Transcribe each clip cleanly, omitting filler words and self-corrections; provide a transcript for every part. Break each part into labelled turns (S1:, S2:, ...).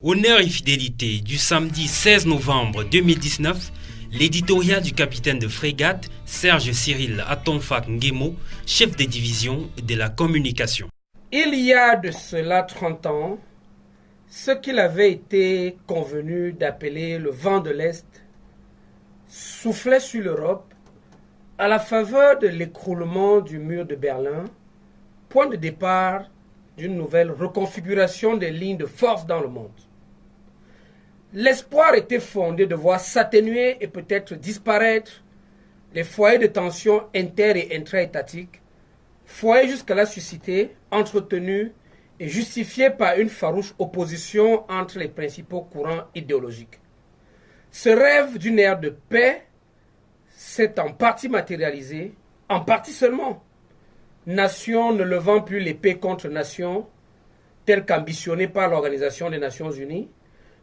S1: Honneur et fidélité du samedi 16 novembre 2019, l'éditorial du capitaine de frégate Serge Cyril Atonfak Nguemo, chef des divisions de la communication.
S2: Il y a de cela 30 ans, ce qu'il avait été convenu d'appeler le vent de l'Est soufflait sur l'Europe à la faveur de l'écroulement du mur de Berlin, point de départ d'une nouvelle reconfiguration des lignes de force dans le monde. L'espoir était fondé de voir s'atténuer et peut-être disparaître les foyers de tension inter- et intra-étatiques, foyers jusqu'à-là suscités, entretenus et justifiés par une farouche opposition entre les principaux courants idéologiques. Ce rêve d'une ère de paix s'est en partie matérialisé, en partie seulement. Nation ne levant plus l'épée contre nation, tel qu'ambitionné par l'Organisation des Nations Unies,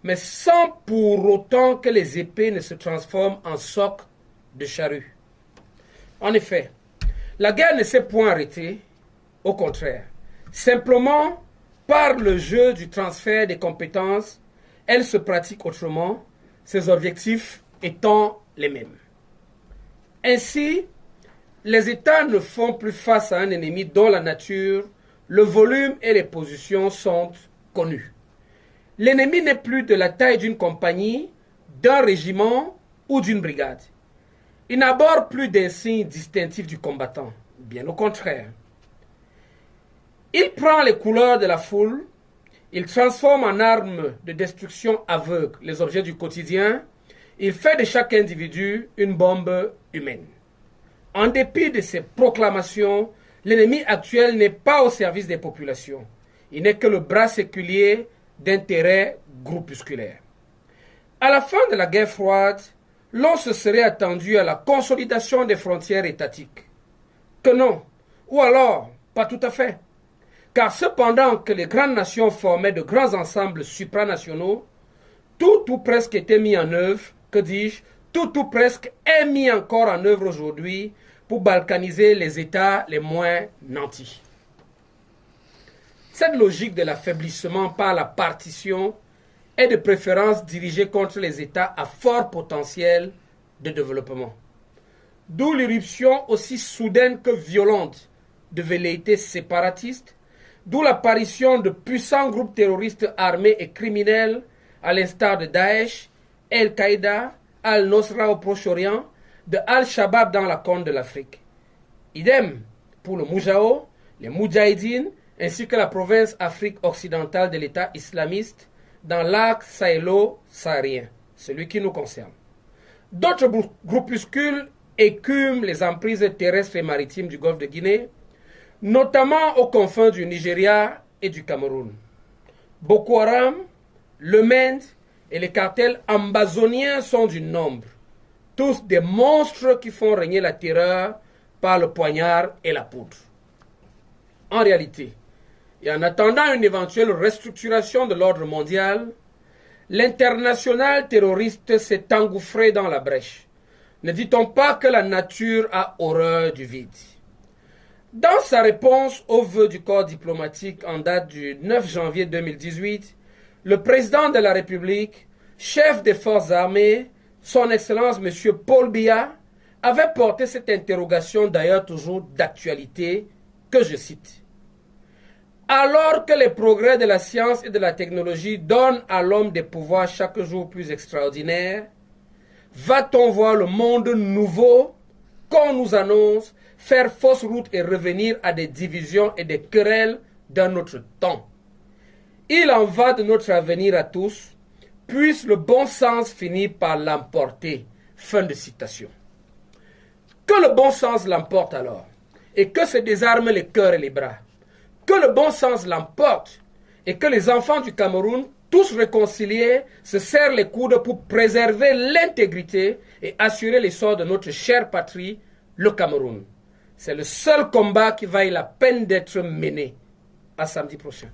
S2: mais sans pour autant que les épées ne se transforment en socs de charrue. En effet, la guerre ne s'est point arrêtée, au contraire. Simplement, par le jeu du transfert des compétences, elle se pratique autrement, ses objectifs étant les mêmes. Ainsi, les États ne font plus face à un ennemi dont la nature, le volume et les positions sont connus. L'ennemi n'est plus de la taille d'une compagnie, d'un régiment ou d'une brigade. Il n'aborde plus des signes distinctifs du combattant, bien au contraire. Il prend les couleurs de la foule, il transforme en arme de destruction aveugle les objets du quotidien, il fait de chaque individu une bombe humaine. En dépit de ces proclamations, l'ennemi actuel n'est pas au service des populations. Il n'est que le bras séculier d'intérêts groupusculaires. À la fin de la guerre froide, l'on se serait attendu à la consolidation des frontières étatiques. Que non, ou alors, pas tout à fait. Car cependant que les grandes nations formaient de grands ensembles supranationaux, tout ou presque était mis en œuvre, que dis-je, tout ou presque est mis encore en œuvre aujourd'hui pour balkaniser les États les moins nantis. Cette logique de l'affaiblissement par la partition est de préférence dirigée contre les États à fort potentiel de développement. D'où l'irruption aussi soudaine que violente de velléités séparatistes, d'où l'apparition de puissants groupes terroristes armés et criminels à l'instar de Daesh, Al-Qaïda, Al-Nosra au Proche-Orient, de Al-Shabaab dans la Corne de l'Afrique. Idem pour le Moujao, les Moudjahidines, ainsi que la province Afrique occidentale de l'État islamiste dans l'arc sahélo-saharien, celui qui nous concerne. D'autres groupuscules écument les emprises terrestres et maritimes du golfe de Guinée, notamment aux confins du Nigeria et du Cameroun. Boko Haram, le MEND et les cartels ambazoniens sont du nombre, tous des monstres qui font régner la terreur par le poignard et la poudre. En réalité, et en attendant une éventuelle restructuration de l'ordre mondial, l'international terroriste s'est engouffré dans la brèche. Ne dit-on pas que la nature a horreur du vide? Dans sa réponse au vœu du corps diplomatique en date du 9 janvier 2018, le président de la République, chef des forces armées, son Excellence M. Paul Biya, avait porté cette interrogation d'ailleurs toujours d'actualité, que je cite. Alors que les progrès de la science et de la technologie donnent à l'homme des pouvoirs chaque jour plus extraordinaires, va-t-on voir le monde nouveau qu'on nous annonce faire fausse route et revenir à des divisions et des querelles d'un autre temps? Il en va de notre avenir à tous, puisse le bon sens finir par l'emporter. Fin de citation. Que le bon sens l'emporte alors, et que se désarment les cœurs et les bras. Que le bon sens l'emporte, et que les enfants du Cameroun, tous réconciliés, se serrent les coudes pour préserver l'intégrité et assurer l'essor de notre chère patrie, le Cameroun. C'est le seul combat qui vaille la peine d'être mené. À samedi prochain.